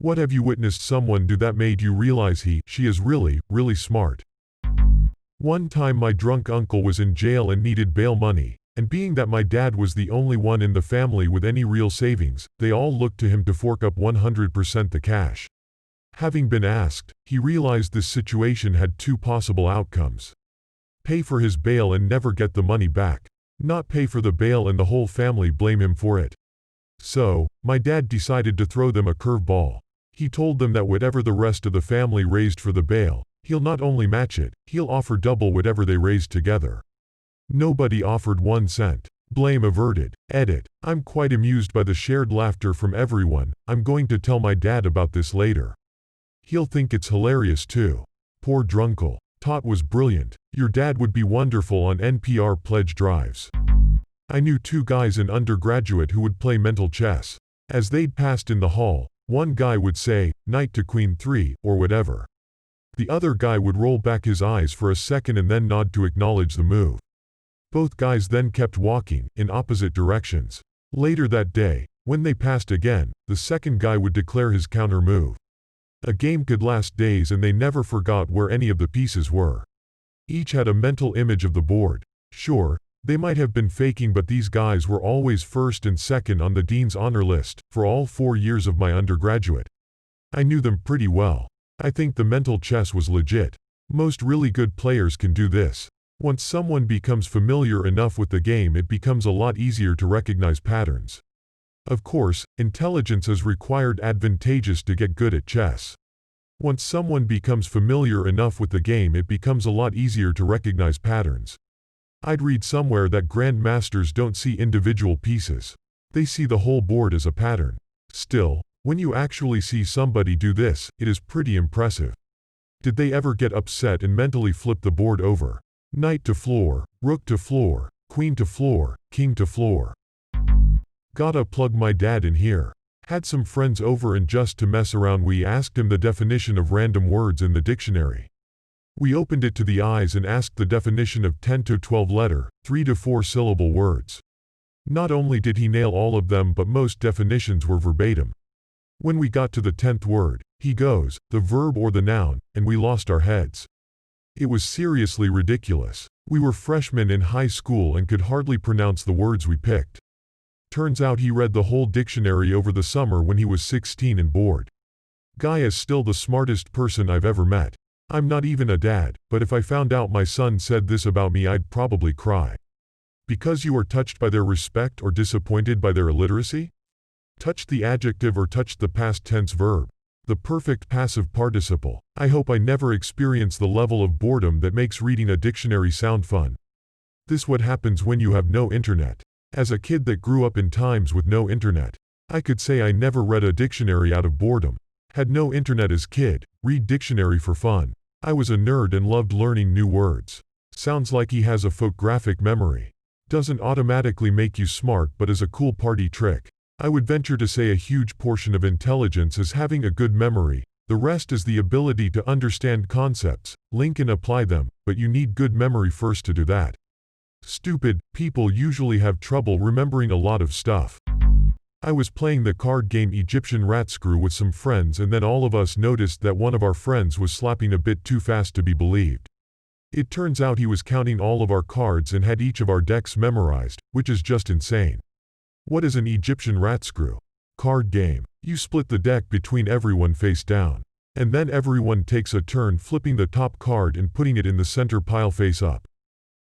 What have you witnessed someone do that made you realize she is really, really smart? One time my drunk uncle was in jail and needed bail money, and being that my dad was the only one in the family with any real savings, they all looked to him to fork up 100% the cash. Having been asked, he realized this situation had two possible outcomes. Pay for his bail and never get the money back. Not pay for the bail and the whole family blame him for it. So, my dad decided to throw them a curveball. He told them that whatever the rest of the family raised for the bail, he'll not only match it, he'll offer double whatever they raised together. Nobody offered 1 cent. Blame averted. Edit. I'm quite amused by the shared laughter from everyone. I'm going to tell my dad about this later. He'll think it's hilarious too. Poor drunkle. Tot was brilliant. Your dad would be wonderful on NPR pledge drives. I knew 2 guys in undergraduate who would play mental chess. As they'd passed in the hall, one guy would say, "Knight to Queen 3, or whatever." The other guy would roll back his eyes for a second and then nod to acknowledge the move. Both guys then kept walking, in opposite directions. Later that day, when they passed again, the second guy would declare his counter move. A game could last days and they never forgot where any of the pieces were. Each had a mental image of the board. Sure, they might have been faking, but these guys were always first and second on the dean's honor list, for all 4 years of my undergraduate. I knew them pretty well. I think the mental chess was legit. Most really good players can do this. Once someone becomes familiar enough with the game, it becomes a lot easier to recognize patterns. Of course, intelligence is required advantageous to get good at chess. Once someone becomes familiar enough with the game, it becomes a lot easier to recognize patterns. I'd read somewhere that grandmasters don't see individual pieces. They see the whole board as a pattern. Still, when you actually see somebody do this, it is pretty impressive. Did they ever get upset and mentally flip the board over? Knight to floor, rook to floor, queen to floor, king to floor. Gotta plug my dad in here. Had some friends over and just to mess around we asked him the definition of random words in the dictionary. We opened it to the eyes and asked the definition of 10 to 12 letter, 3 to 4 syllable words. Not only did he nail all of them, but most definitions were verbatim. When we got to the 10th word, he goes, the verb or the noun, and we lost our heads. It was seriously ridiculous. We were freshmen in high school and could hardly pronounce the words we picked. Turns out he read the whole dictionary over the summer when he was 16 and bored. Guy is still the smartest person I've ever met. I'm not even a dad, but if I found out my son said this about me, I'd probably cry. Because you are touched by their respect or disappointed by their illiteracy? Touched the adjective or touched the past tense verb? The perfect passive participle. I hope I never experience the level of boredom that makes reading a dictionary sound fun. This what happens when you have no internet. As a kid that grew up in times with no internet, I could say I never read a dictionary out of boredom. Had no internet as kid, read dictionary for fun. I was a nerd and loved learning new words. Sounds like he has a photographic memory. Doesn't automatically make you smart, but is a cool party trick. I would venture to say a huge portion of intelligence is having a good memory. The rest is the ability to understand concepts, link and apply them, but you need good memory first to do that. Stupid people usually have trouble remembering a lot of stuff. I was playing the card game Egyptian Ratscrew with some friends, and then all of us noticed that one of our friends was slapping a bit too fast to be believed. It turns out he was counting all of our cards and had each of our decks memorized, which is just insane. What is an Egyptian Ratscrew? Card game. You split the deck between everyone face down. And then everyone takes a turn flipping the top card and putting it in the center pile face up.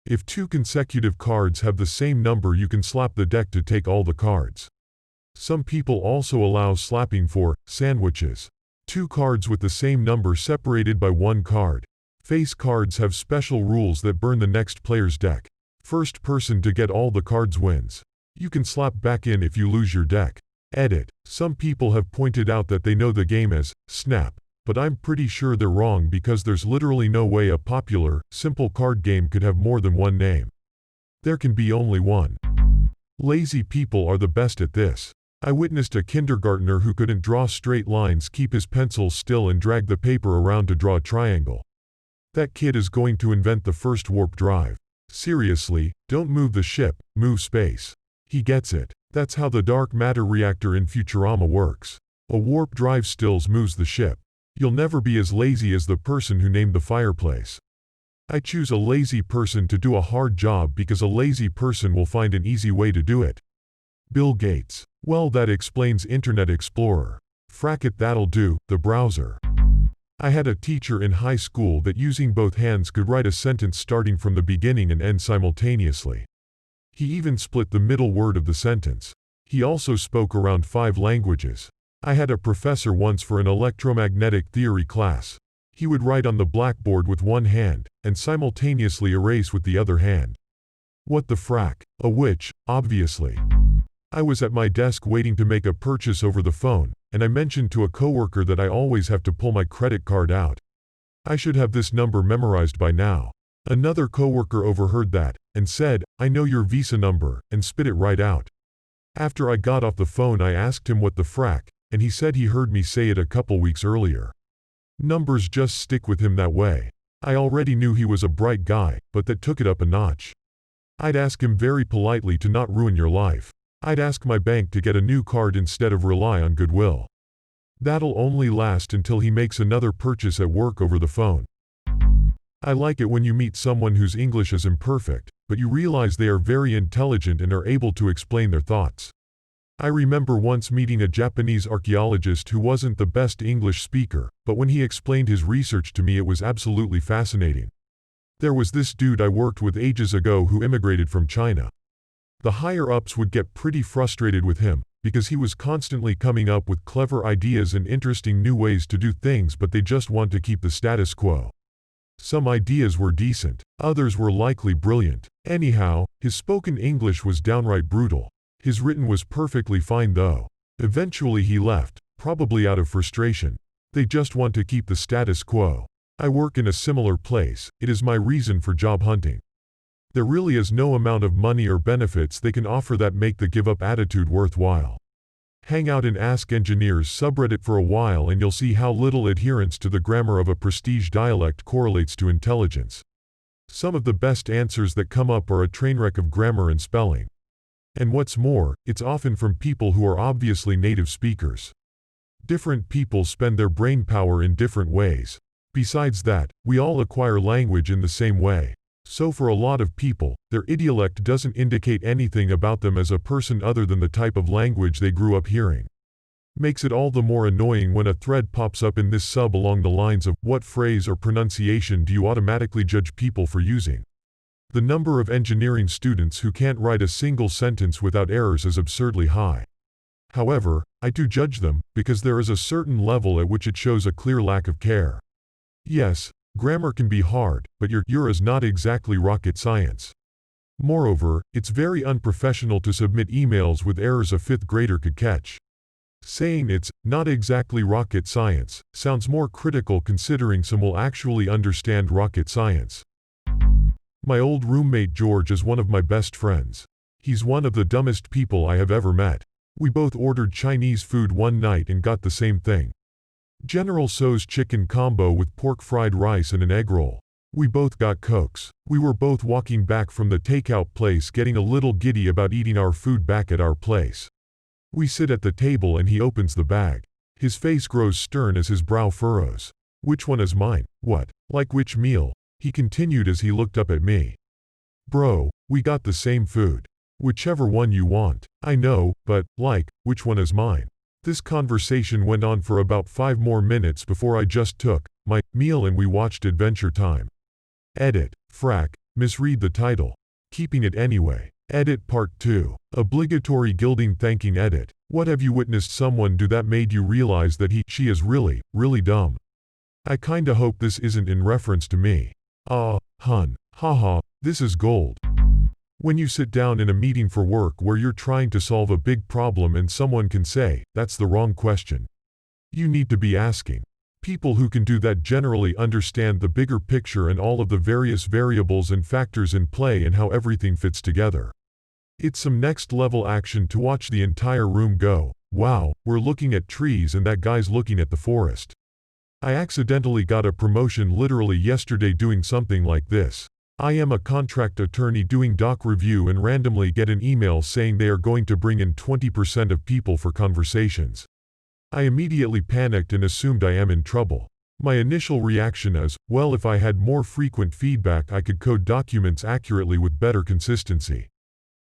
If 2 consecutive cards have the same number, you can slap the deck to take all the cards. Some people also allow slapping for sandwiches. 2 cards with the same number separated by 1 card. Face cards have special rules that burn the next player's deck. First person to get all the cards wins. You can slap back in if you lose your deck. Edit. Some people have pointed out that they know the game as Snap, but I'm pretty sure they're wrong because there's literally no way a popular, simple card game could have more than one name. There can be only one. Lazy people are the best at this. I witnessed a kindergartner who couldn't draw straight lines keep his pencil still and drag the paper around to draw a triangle. That kid is going to invent the first warp drive. Seriously, don't move the ship, move space. He gets it. That's how the dark matter reactor in Futurama works. A warp drive stills moves the ship. You'll never be as lazy as the person who named the fireplace. I choose a lazy person to do a hard job because a lazy person will find an easy way to do it. Bill Gates. Well, that explains Internet Explorer. Frack it, that'll do, the browser. I had a teacher in high school that using both hands could write a sentence starting from the beginning and end simultaneously. He even split the middle word of the sentence. He also spoke around 5 languages. I had a professor once for an electromagnetic theory class. He would write on the blackboard with one hand, and simultaneously erase with the other hand. What the frack? A witch, obviously. I was at my desk waiting to make a purchase over the phone, and I mentioned to a coworker that I always have to pull my credit card out. I should have this number memorized by now. Another coworker overheard that, and said, "I know your Visa number," and spit it right out. After I got off the phone I asked him what the frack, and he said he heard me say it a couple weeks earlier. Numbers just stick with him that way. I already knew he was a bright guy, but that took it up a notch. I'd ask him very politely to not ruin your life. I'd ask my bank to get a new card instead of rely on goodwill. That'll only last until he makes another purchase at work over the phone. I like it when you meet someone whose English is imperfect, but you realize they are very intelligent and are able to explain their thoughts. I remember once meeting a Japanese archaeologist who wasn't the best English speaker, but when he explained his research to me it was absolutely fascinating. There was this dude I worked with ages ago who immigrated from China. The higher-ups would get pretty frustrated with him, because he was constantly coming up with clever ideas and interesting new ways to do things, but they just want to keep the status quo. Some ideas were decent, others were likely brilliant. Anyhow, his spoken English was downright brutal. His written was perfectly fine though. Eventually he left, probably out of frustration. They just want to keep the status quo. I work in a similar place, it is my reason for job hunting. There really is no amount of money or benefits they can offer that make the give-up attitude worthwhile. Hang out in Ask Engineers subreddit for a while and you'll see how little adherence to the grammar of a prestige dialect correlates to intelligence. Some of the best answers that come up are a train wreck of grammar and spelling. And what's more, it's often from people who are obviously native speakers. Different people spend their brain power in different ways. Besides that, we all acquire language in the same way. So for a lot of people, their idiolect doesn't indicate anything about them as a person other than the type of language they grew up hearing. Makes it all the more annoying when a thread pops up in this sub along the lines of, "What phrase or pronunciation do you automatically judge people for using?" The number of engineering students who can't write a single sentence without errors is absurdly high. However, I do judge them, because there is a certain level at which it shows a clear lack of care. Yes, grammar can be hard, but your is not exactly rocket science. Moreover, it's very unprofessional to submit emails with errors a 5th grader could catch. Saying it's not exactly rocket science sounds more critical considering some will actually understand rocket science. My old roommate George is one of my best friends. He's one of the dumbest people I have ever met. We both ordered Chinese food one night and got the same thing. General Tso's chicken combo with pork fried rice and an egg roll. We both got Cokes. We were both walking back from the takeout place getting a little giddy about eating our food back at our place. We sit at the table and he opens the bag. His face grows stern as his brow furrows. "Which one is mine?" "What? Like which meal?" he continued as he looked up at me. "Bro, we got the same food. Whichever one you want." "I know, but, which one is mine?" This conversation went on for about 5 more minutes before I just took my meal and we watched Adventure Time. Edit, frack, misread the title. Keeping it anyway. Edit Part 2. Obligatory gilding thanking edit. What have you witnessed someone do that made you realize that she is really, really dumb? I kinda hope this isn't in reference to me. Hun. Haha, this is gold. When you sit down in a meeting for work where you're trying to solve a big problem and someone can say, "That's the wrong question." You need to be asking. People who can do that generally understand the bigger picture and all of the various variables and factors in play and how everything fits together. It's some next level action to watch the entire room go, "Wow, we're looking at trees and that guy's looking at the forest." I accidentally got a promotion literally yesterday doing something like this. I am a contract attorney doing doc review and randomly get an email saying they are going to bring in 20% of people for conversations. I immediately panicked and assumed I am in trouble. My initial reaction is, well, if I had more frequent feedback I could code documents accurately with better consistency.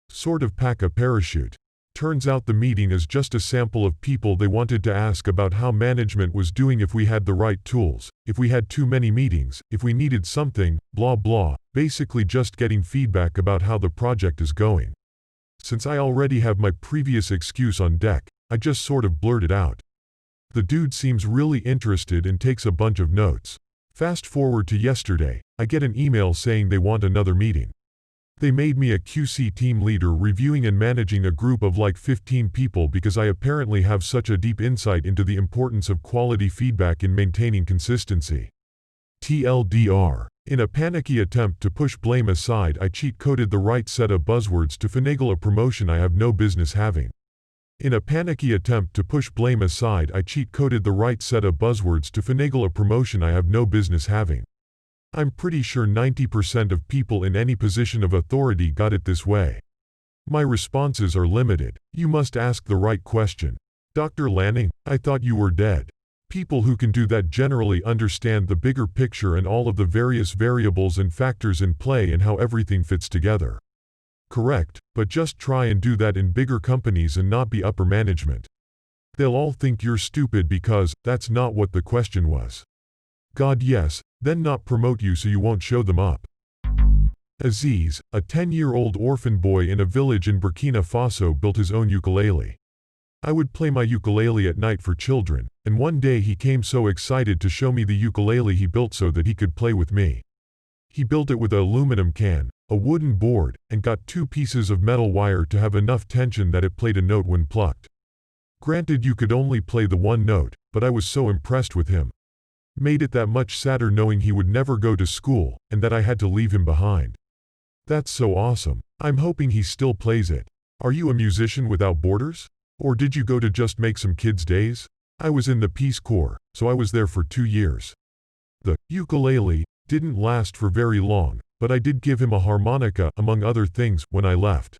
Sort of pack a parachute. Turns out the meeting is just a sample of people they wanted to ask about how management was doing, if we had the right tools, if we had too many meetings, if we needed something, blah blah, basically just getting feedback about how the project is going. Since I already have my previous excuse on deck, I just sort of blurted out. The dude seems really interested and takes a bunch of notes. Fast forward to yesterday, I get an email saying they want another meeting. They made me a QC team leader reviewing and managing a group of like 15 people because I apparently have such a deep insight into the importance of quality feedback in maintaining consistency. TLDR. In a panicky attempt to push blame aside, I cheat coded the right set of buzzwords to finagle a promotion I have no business having. In a panicky attempt to push blame aside, I cheat coded the right set of buzzwords to finagle a promotion I have no business having. I'm pretty sure 90% of people in any position of authority got it this way. My responses are limited. You must ask the right question. Dr. Lanning, I thought you were dead. People who can do that generally understand the bigger picture and all of the various variables and factors in play and how everything fits together. Correct, but just try and do that in bigger companies and not be upper management. They'll all think you're stupid because that's not what the question was. God, yes, then not promote you so you won't show them up. Aziz, a 10-year-old orphan boy in a village in Burkina Faso, built his own ukulele. I would play my ukulele at night for children, and one day he came so excited to show me the ukulele he built so that he could play with me. He built it with an aluminum can, a wooden board, and got 2 pieces of metal wire to have enough tension that it played a note when plucked. Granted, you could only play the one note, but I was so impressed with him. Made it that much sadder knowing he would never go to school, and that I had to leave him behind. That's so awesome. I'm hoping he still plays it. Are you a musician without borders? Or did you go to just make some kids' days? I was in the Peace Corps, so I was there for 2 years. The ukulele didn't last for very long, but I did give him a harmonica, among other things, when I left.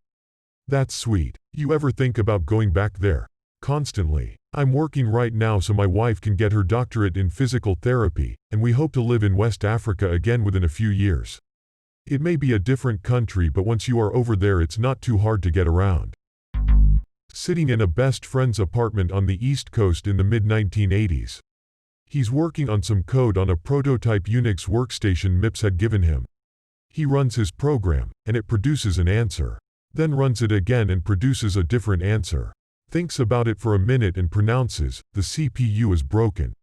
That's sweet. You ever think about going back there? Constantly. I'm working right now so my wife can get her doctorate in physical therapy, and we hope to live in West Africa again within a few years. It may be a different country, but once you are over there it's not too hard to get around. Sitting in a best friend's apartment on the East Coast in the mid-1980s. He's working on some code on a prototype Unix workstation MIPS had given him. He runs his program, and it produces an answer. Then runs it again and produces a different answer. Thinks about it for a minute and pronounces, the CPU is broken.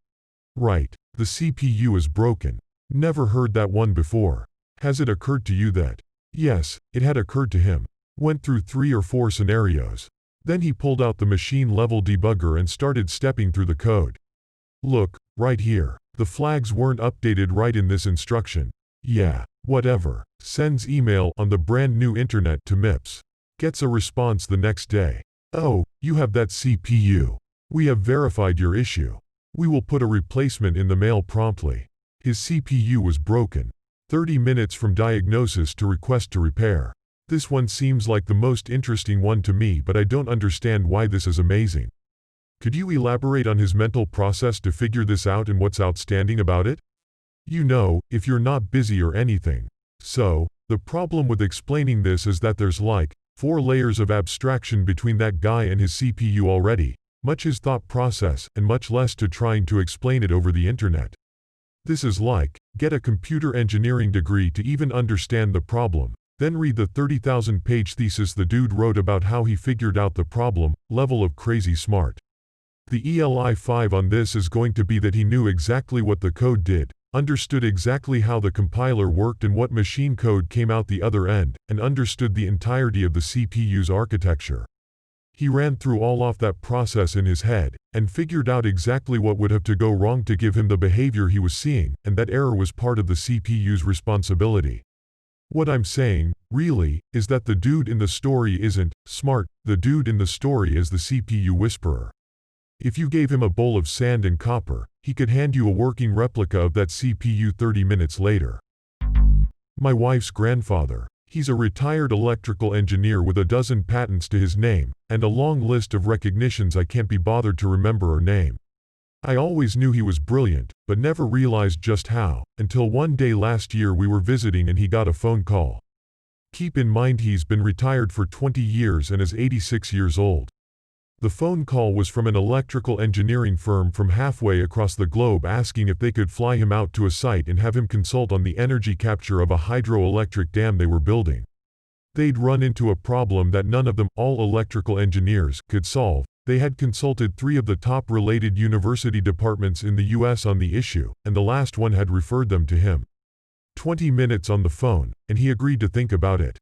Right, the CPU is broken. Never heard that one before. Has it occurred to you that? Yes, it had occurred to him. Went through 3 or 4 scenarios. Then he pulled out the machine-level debugger and started stepping through the code. Look, right here. The flags weren't updated right in this instruction. Yeah, whatever. Sends email on the brand new internet to MIPS. Gets a response the next day. Oh, you have that CPU. We have verified your issue. We will put a replacement in the mail promptly. His CPU was broken. 30 minutes from diagnosis to request to repair. This one seems like the most interesting one to me, but I don't understand why this is amazing. Could you elaborate on his mental process to figure this out and what's outstanding about it? You know, if you're not busy or anything. So, the problem with explaining this is that there's like 4 layers of abstraction between that guy and his CPU already, much his thought process and much less to trying to explain it over the internet. This is like, get a computer engineering degree to even understand the problem, then read the 30,000-page thesis the dude wrote about how he figured out the problem, level of crazy smart. The ELI 5 on this is going to be that he knew exactly what the code did, understood exactly how the compiler worked and what machine code came out the other end, and understood the entirety of the CPU's architecture. He ran through all of that process in his head, and figured out exactly what would have to go wrong to give him the behavior he was seeing, and that error was part of the CPU's responsibility. What I'm saying, really, is that the dude in the story isn't smart, the dude in the story is the CPU whisperer. If you gave him a bowl of sand and copper, he could hand you a working replica of that CPU 30 minutes later. My wife's grandfather. He's a retired electrical engineer with a dozen patents to his name, and a long list of recognitions I can't be bothered to remember or name. I always knew he was brilliant, but never realized just how, until one day last year we were visiting and he got a phone call. Keep in mind he's been retired for 20 years and is 86 years old. The phone call was from an electrical engineering firm from halfway across the globe asking if they could fly him out to a site and have him consult on the energy capture of a hydroelectric dam they were building. They'd run into a problem that none of them, all electrical engineers, could solve. They had consulted 3 of the top related university departments in the US on the issue, and the last one had referred them to him. 20 minutes on the phone, and he agreed to think about it.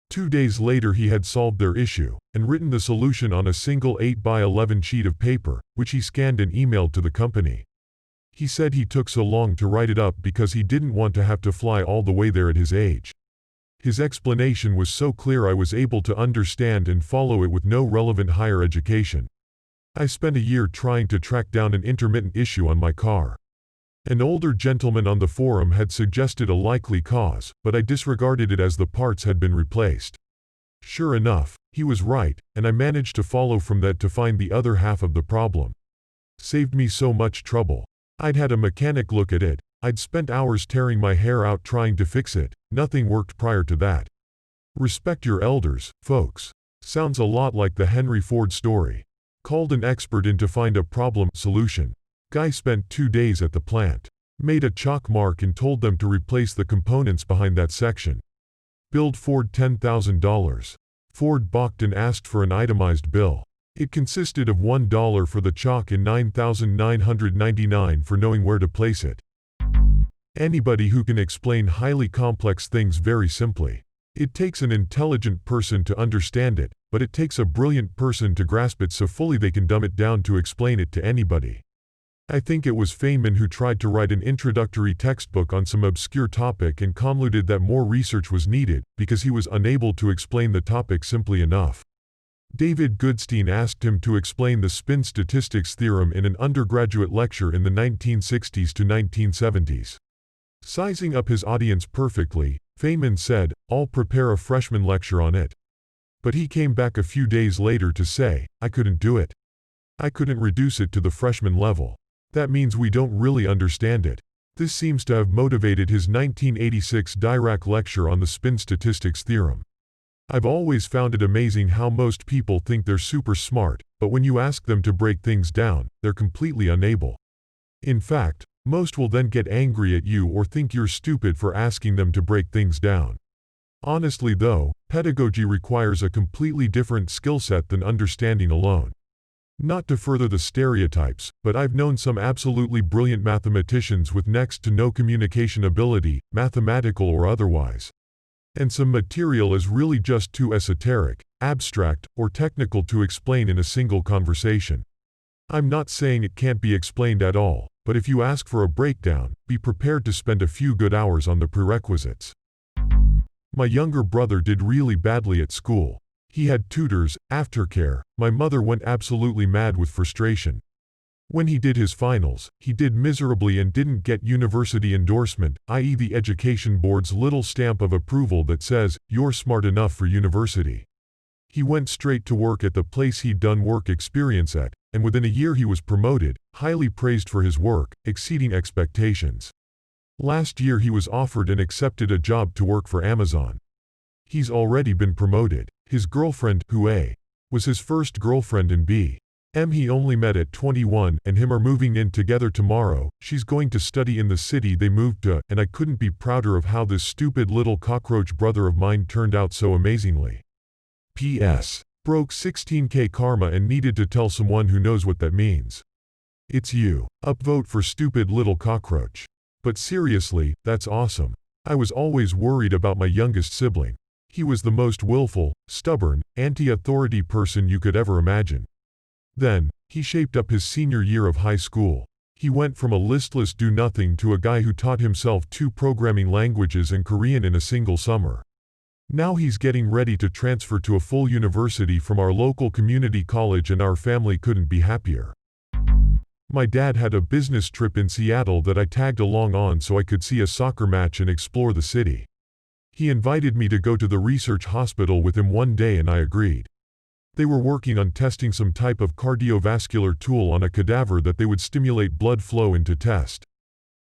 2 days later he had solved their issue, and written the solution on a single 8x11 sheet of paper, which he scanned and emailed to the company. He said he took so long to write it up because he didn't want to have to fly all the way there at his age. His explanation was so clear I was able to understand and follow it with no relevant higher education. I spent a year trying to track down an intermittent issue on my car. An older gentleman on the forum had suggested a likely cause, but I disregarded it as the parts had been replaced. Sure enough, he was right, and I managed to follow from that to find the other half of the problem. Saved me so much trouble. I'd had a mechanic look at it, I'd spent hours tearing my hair out trying to fix it, nothing worked prior to that. Respect your elders, folks. Sounds a lot like the Henry Ford story. Called an expert in to find a problem solution. Guy spent 2 days at the plant. Made a chalk mark and told them to replace the components behind that section. Billed Ford $10,000. Ford balked and asked for an itemized bill. It consisted of $1 for the chalk and $9,999 for knowing where to place it. Anybody who can explain highly complex things very simply. It takes an intelligent person to understand it, but it takes a brilliant person to grasp it so fully they can dumb it down to explain it to anybody. I think it was Feynman who tried to write an introductory textbook on some obscure topic and concluded that more research was needed because he was unable to explain the topic simply enough. David Goodstein asked him to explain the spin statistics theorem in an undergraduate lecture in the 1960s to 1970s. Sizing up his audience perfectly, Feynman said, "I'll prepare a freshman lecture on it." But he came back a few days later to say, "I couldn't do it. I couldn't reduce it to the freshman level. That means we don't really understand it." This seems to have motivated his 1986 Dirac lecture on the spin statistics theorem. I've always found it amazing how most people think they're super smart, but when you ask them to break things down, they're completely unable. In fact, most will then get angry at you or think you're stupid for asking them to break things down. Honestly though, pedagogy requires a completely different skill set than understanding alone. Not to further the stereotypes, but I've known some absolutely brilliant mathematicians with next to no communication ability, mathematical or otherwise. And some material is really just too esoteric, abstract, or technical to explain in a single conversation. I'm not saying it can't be explained at all, but if you ask for a breakdown, be prepared to spend a few good hours on the prerequisites. My younger brother did really badly at school. He had tutors, aftercare. My mother went absolutely mad with frustration. When he did his finals, he did miserably and didn't get university endorsement, i.e. the education board's little stamp of approval that says, "You're smart enough for university." He went straight to work at the place he'd done work experience at, and within a year he was promoted, highly praised for his work, exceeding expectations. Last year he was offered and accepted a job to work for Amazon. He's already been promoted. His girlfriend, who A, was his first girlfriend and B, M he only met at 21 and him are moving in together tomorrow. She's going to study in the city they moved to, and I couldn't be prouder of how this stupid little cockroach brother of mine turned out so amazingly. P.S. Broke 16K karma and needed to tell someone who knows what that means. It's you. Upvote for stupid little cockroach. But seriously, that's awesome. I was always worried about my youngest sibling. He was the most willful, stubborn, anti-authority person you could ever imagine. Then, he shaped up his senior year of high school. He went from a listless do-nothing to a guy who taught himself 2 programming languages and Korean in a single summer. Now he's getting ready to transfer to a full university from our local community college and our family couldn't be happier. My dad had a business trip in Seattle that I tagged along on so I could see a soccer match and explore the city. He invited me to go to the research hospital with him one day and I agreed. They were working on testing some type of cardiovascular tool on a cadaver that they would stimulate blood flow into test.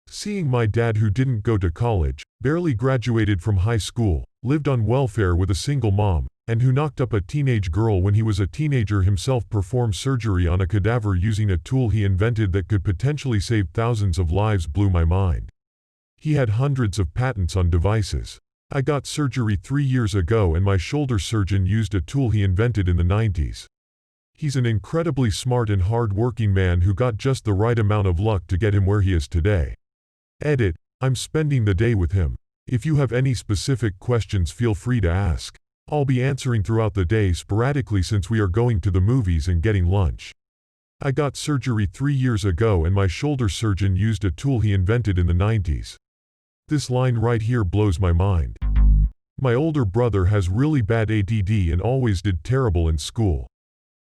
Seeing my dad, who didn't go to college, barely graduated from high school, lived on welfare with a single mom, and who knocked up a teenage girl when he was a teenager himself, perform surgery on a cadaver using a tool he invented that could potentially save thousands of lives blew my mind. He had hundreds of patents on devices. I got surgery 3 years ago and my shoulder surgeon used a tool he invented in the 90s. He's an incredibly smart and hard-working man who got just the right amount of luck to get him where he is today. Edit, I'm spending the day with him. If you have any specific questions, feel free to ask. I'll be answering throughout the day sporadically since we are going to the movies and getting lunch. I got surgery 3 years ago and my shoulder surgeon used a tool he invented in the 90s. This line right here blows my mind. My older brother has really bad ADD and always did terrible in school.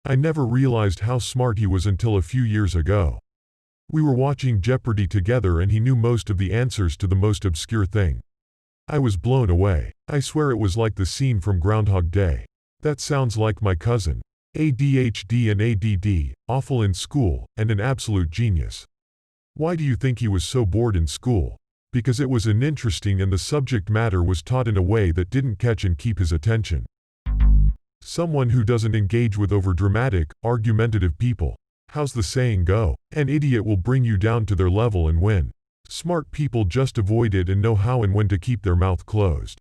I never realized how smart he was until a few years ago. We were watching Jeopardy together and he knew most of the answers to the most obscure thing. I was blown away. I swear it was like the scene from Groundhog Day. That sounds like my cousin. ADHD and ADD, awful in school, and an absolute genius. Why do you think he was so bored in school? Because it was uninteresting and the subject matter was taught in a way that didn't catch and keep his attention. Someone who doesn't engage with overdramatic, argumentative people. How's the saying go? An idiot will bring you down to their level and win. Smart people just avoid it and know how and when to keep their mouth closed.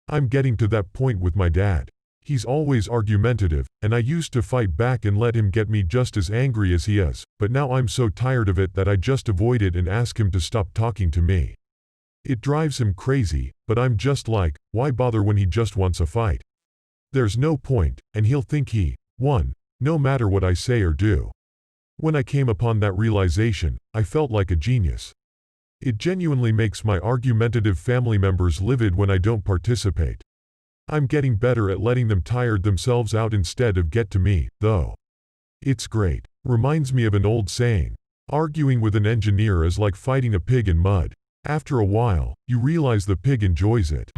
I'm getting to that point with my dad. He's always argumentative, and I used to fight back and let him get me just as angry as he is, but now I'm so tired of it that I just avoid it and ask him to stop talking to me. It drives him crazy, but I'm just like, why bother when he just wants a fight? There's no point, and he'll think he won, no matter what I say or do. When I came upon that realization, I felt like a genius. It genuinely makes my argumentative family members livid when I don't participate. I'm getting better at letting them tire themselves out instead of get to me, though. It's great. Reminds me of an old saying. Arguing with an engineer is like fighting a pig in mud. After a while, you realize the pig enjoys it.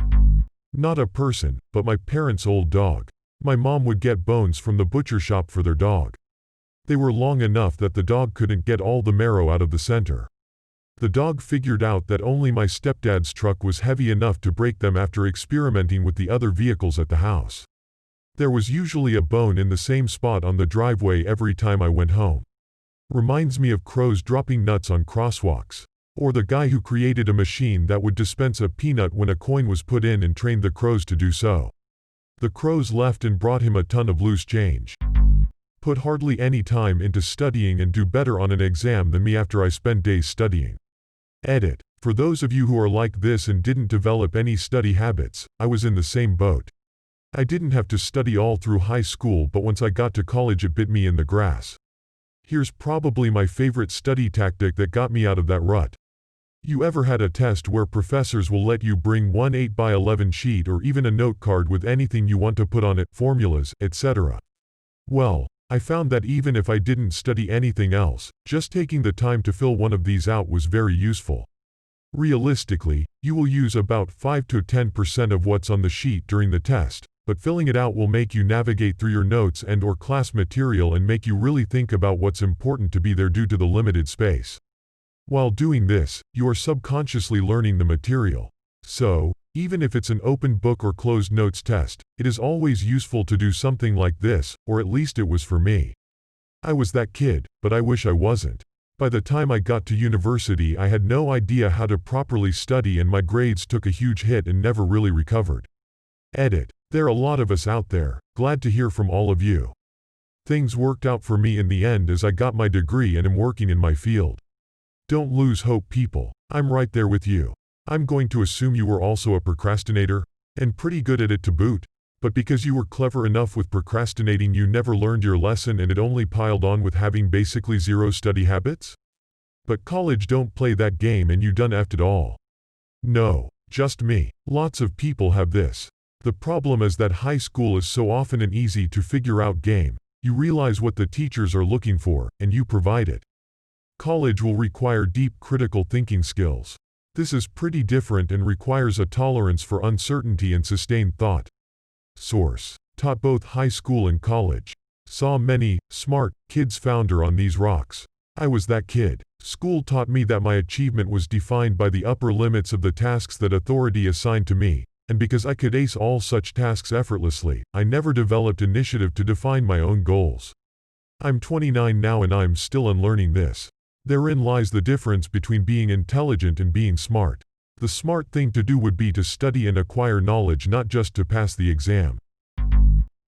Not a person, but my parents' old dog. My mom would get bones from the butcher shop for their dog. They were long enough that the dog couldn't get all the marrow out of the center. The dog figured out that only my stepdad's truck was heavy enough to break them after experimenting with the other vehicles at the house. There was usually a bone in the same spot on the driveway every time I went home. Reminds me of crows dropping nuts on crosswalks. Or the guy who created a machine that would dispense a peanut when a coin was put in and trained the crows to do so. The crows left and brought him a ton of loose change. Put hardly any time into studying and do better on an exam than me after I spend days studying. Edit. For those of you who are like this and didn't develop any study habits, I was in the same boat. I didn't have to study all through high school, but once I got to college it bit me in the grass. Here's probably my favorite study tactic that got me out of that rut. You ever had a test where professors will let you bring one 8x11 sheet or even a note card with anything you want to put on it, formulas, etc.? Well, I found that even if I didn't study anything else, just taking the time to fill one of these out was very useful. Realistically, you will use about 5 to 10% of what's on the sheet during the test, but filling it out will make you navigate through your notes and/or class material and make you really think about what's important to be there due to the limited space. While doing this, you are subconsciously learning the material. So, even if it's an open book or closed notes test, it is always useful to do something like this, or at least it was for me. I was that kid, but I wish I wasn't. By the time I got to university I had no idea how to properly study and my grades took a huge hit and never really recovered. Edit. There are a lot of us out there, glad to hear from all of you. Things worked out for me in the end as I got my degree and am working in my field. Don't lose hope, people. I'm right there with you. I'm going to assume you were also a procrastinator, and pretty good at it to boot, but because you were clever enough with procrastinating you never learned your lesson and it only piled on with having basically zero study habits? But college don't play that game and you done effed it all. No, just me. Lots of people have this. The problem is that high school is so often an easy to figure out game. You realize what the teachers are looking for, and you provide it. College will require deep critical thinking skills. This is pretty different and requires a tolerance for uncertainty and sustained thought. Source: taught both high school and college. Saw many smart kids founder on these rocks. I was that kid. School taught me that my achievement was defined by the upper limits of the tasks that authority assigned to me, and because I could ace all such tasks effortlessly, I never developed initiative to define my own goals. I'm 29 now and I'm still unlearning this. Therein lies the difference between being intelligent and being smart. The smart thing to do would be to study and acquire knowledge, not just to pass the exam.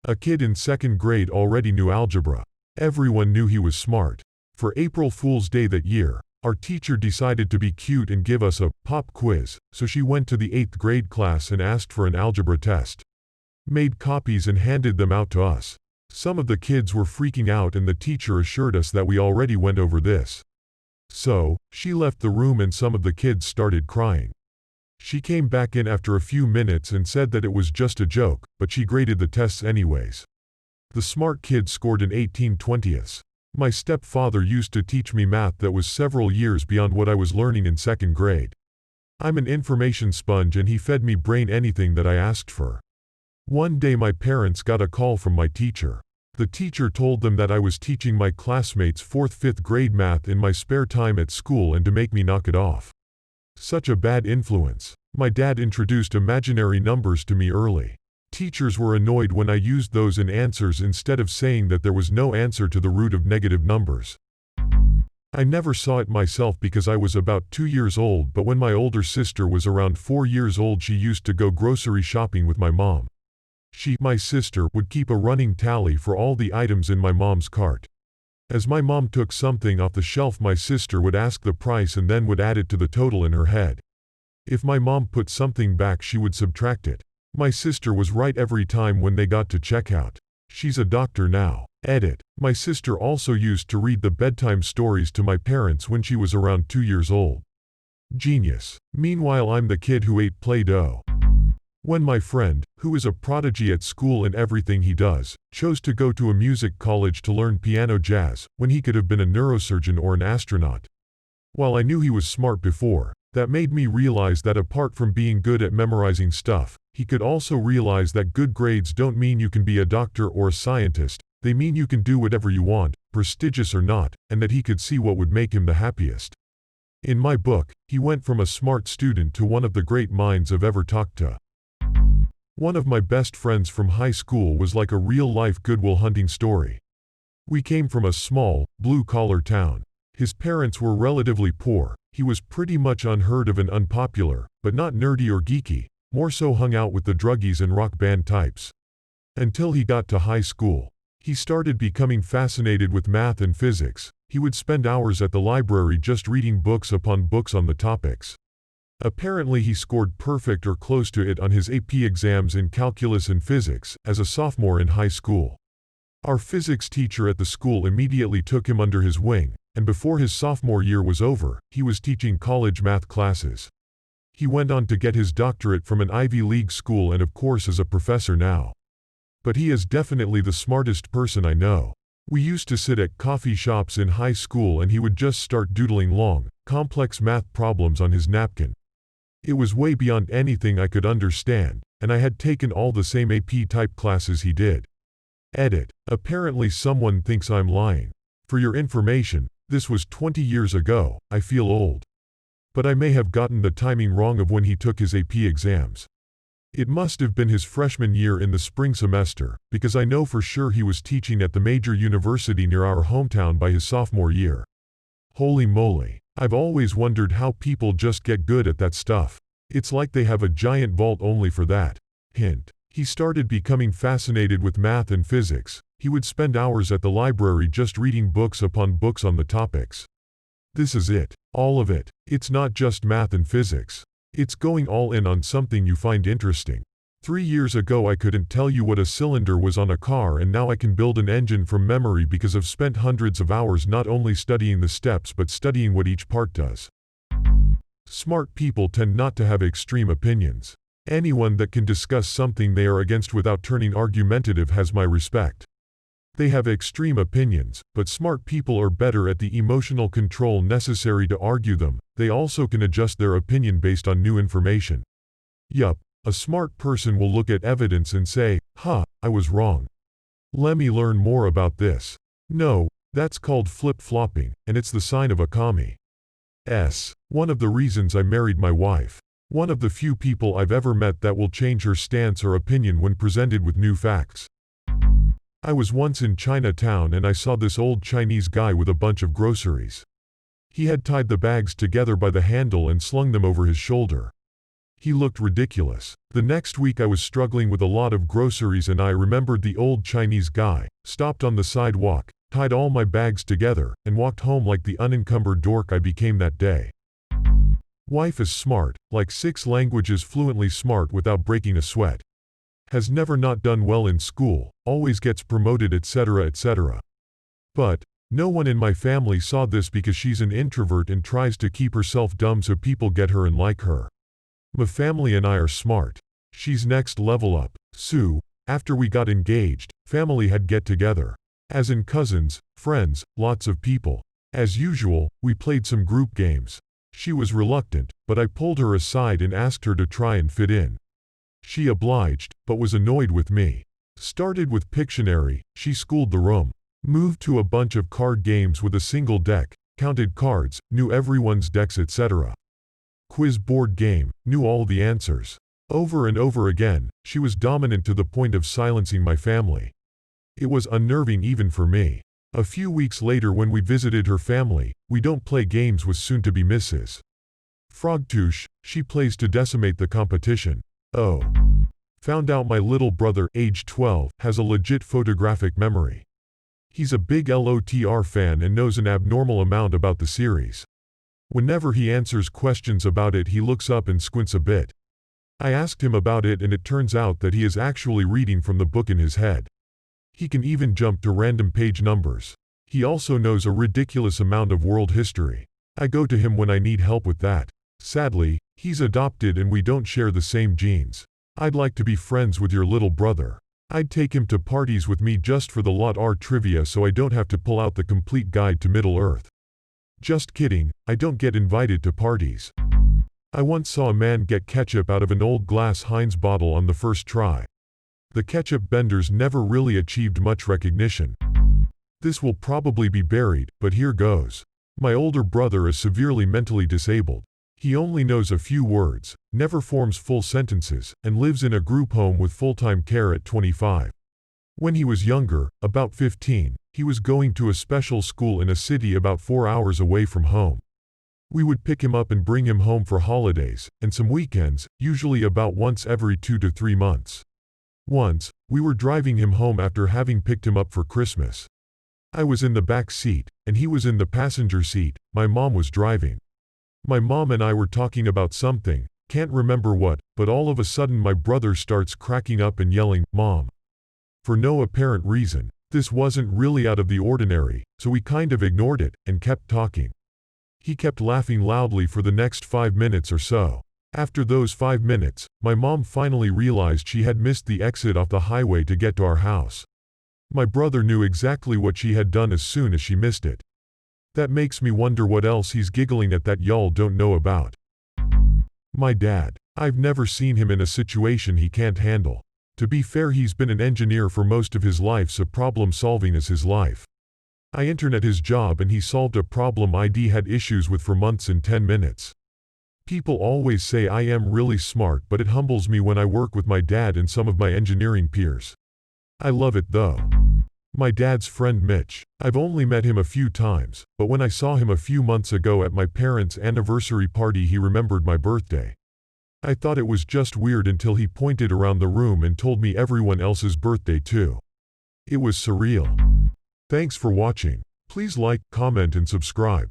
A kid in 2nd grade already knew algebra. Everyone knew he was smart. For April Fool's Day that year, our teacher decided to be cute and give us a pop quiz, so she went to the 8th grade class and asked for an algebra test. Made copies and handed them out to us. Some of the kids were freaking out and the teacher assured us that we already went over this. So, she left the room and some of the kids started crying. She came back in after a few minutes and said that it was just a joke, but she graded the tests anyways. The smart kid scored an 18/20. My stepfather used to teach me math that was several years beyond what I was learning in 2nd grade. I'm an information sponge and he fed me brain anything that I asked for. One day my parents got a call from my teacher. The teacher told them that I was teaching my classmates 4th-5th grade math in my spare time at school and to make me knock it off. Such a bad influence. My dad introduced imaginary numbers to me early. Teachers were annoyed when I used those in answers instead of saying that there was no answer to the root of negative numbers. I never saw it myself because I was about 2 years old, but when my older sister was around 4 years old she used to go grocery shopping with my mom. My sister, would keep a running tally for all the items in my mom's cart. As my mom took something off the shelf my sister would ask the price and then would add it to the total in her head. If my mom put something back she would subtract it. My sister was right every time when they got to checkout. She's a doctor now. Edit. My sister also used to read the bedtime stories to my parents when she was around 2 years old. Genius. Meanwhile I'm the kid who ate Play-Doh. When my friend, who is a prodigy at school and everything he does, chose to go to a music college to learn piano jazz, when he could have been a neurosurgeon or an astronaut. While I knew he was smart before, that made me realize that apart from being good at memorizing stuff, he could also realize that good grades don't mean you can be a doctor or a scientist, they mean you can do whatever you want, prestigious or not, and that he could see what would make him the happiest. In my book, he went from a smart student to one of the great minds I've ever talked to. One of my best friends from high school was like a real-life Good Will Hunting story. We came from a small, blue-collar town. His parents were relatively poor. He was pretty much unheard of and unpopular, but not nerdy or geeky, more so hung out with the druggies and rock band types. Until he got to high school. He started becoming fascinated with math and physics. He would spend hours at the library just reading books upon books on the topics. Apparently he scored perfect or close to it on his AP exams in calculus and physics as a sophomore in high school. Our physics teacher at the school immediately took him under his wing, and before his sophomore year was over, he was teaching college math classes. He went on to get his doctorate from an Ivy League school and of course is a professor now. But he is definitely the smartest person I know. We used to sit at coffee shops in high school and he would just start doodling long, complex math problems on his napkin. It was way beyond anything I could understand, and I had taken all the same AP-type classes he did. Edit. Apparently someone thinks I'm lying. For your information, this was 20 years ago. I feel old. But I may have gotten the timing wrong of when he took his AP exams. It must have been his freshman year in the spring semester, because I know for sure he was teaching at the major university near our hometown by his sophomore year. Holy moly. I've always wondered how people just get good at that stuff. It's like they have a giant vault only for that. Hint. He started becoming fascinated with math and physics. He would spend hours at the library just reading books upon books on the topics. This is it. All of it. It's not just math and physics. It's going all in on something you find interesting. 3 years ago I couldn't tell you what a cylinder was on a car and now I can build an engine from memory because I've spent hundreds of hours not only studying the steps but studying what each part does. Smart people tend not to have extreme opinions. Anyone that can discuss something they are against without turning argumentative has my respect. They have extreme opinions, but smart people are better at the emotional control necessary to argue them. They also can adjust their opinion based on new information. Yup, a smart person will look at evidence and say, I was wrong. Let me learn more about this. No, that's called flip-flopping, and it's the sign of a commie. One of the reasons I married my wife. One of the few people I've ever met that will change her stance or opinion when presented with new facts. I was once in Chinatown and I saw this old Chinese guy with a bunch of groceries. He had tied the bags together by the handle and slung them over his shoulder. He looked ridiculous. The next week I was struggling with a lot of groceries and I remembered the old Chinese guy, stopped on the sidewalk, tied all my bags together, and walked home like the unencumbered dork I became that day. Wife is smart, like 6 languages fluently smart without breaking a sweat. Has never not done well in school, always gets promoted etc. etc. But, no one in my family saw this because she's an introvert and tries to keep herself dumb so people get her and like her. My family and I are smart. She's next level up. Sue, after we got engaged, family had get together. As in cousins, friends, lots of people. As usual, we played some group games. She was reluctant, but I pulled her aside and asked her to try and fit in. She obliged, but was annoyed with me. Started with Pictionary, she schooled the room. Moved to a bunch of card games with a single deck, counted cards, knew everyone's decks etc. Quiz board game, knew all the answers. Over and over again, she was dominant to the point of silencing my family. It was unnerving even for me. A few weeks later when we visited her family, we don't play games with soon-to-be Mrs. Frogtoosh, she plays to decimate the competition. Oh. Found out my little brother, age 12, has a legit photographic memory. He's a big LOTR fan and knows an abnormal amount about the series. Whenever he answers questions about it he looks up and squints a bit. I asked him about it and it turns out that he is actually reading from the book in his head. He can even jump to random page numbers. He also knows a ridiculous amount of world history. I go to him when I need help with that. Sadly, he's adopted and we don't share the same genes. I'd like to be friends with your little brother. I'd take him to parties with me just for the lot R trivia so I don't have to pull out the complete guide to Middle Earth. Just kidding, I don't get invited to parties. I once saw a man get ketchup out of an old glass Heinz bottle on the first try. The ketchup benders never really achieved much recognition. This will probably be buried, but here goes. My older brother is severely mentally disabled. He only knows a few words, never forms full sentences, and lives in a group home with full-time care at 25. When he was younger, about 15, he was going to a special school in a city about 4 hours away from home. We would pick him up and bring him home for holidays, and some weekends, usually about once every 2 to 3 months. Once, we were driving him home after having picked him up for Christmas. I was in the back seat, and he was in the passenger seat. My mom was driving. My mom and I were talking about something, can't remember what, but all of a sudden my brother starts cracking up and yelling, "Mom!" For no apparent reason. This wasn't really out of the ordinary, so we kind of ignored it, and kept talking. He kept laughing loudly for the next 5 minutes or so. After those 5 minutes, my mom finally realized she had missed the exit off the highway to get to our house. My brother knew exactly what she had done as soon as she missed it. That makes me wonder what else he's giggling at that y'all don't know about. My dad. I've never seen him in a situation he can't handle. To be fair, he's been an engineer for most of his life, so problem solving is his life. I internet his job and he solved a problem I'd had issues with for months in 10 minutes. People always say I am really smart, but it humbles me when I work with my dad and some of my engineering peers. I love it though. My dad's friend Mitch. I've only met him a few times, but when I saw him a few months ago at my parents' anniversary party he remembered my birthday. I thought it was just weird until he pointed around the room and told me everyone else's birthday too. It was surreal. Thanks for watching. Please like, comment and subscribe.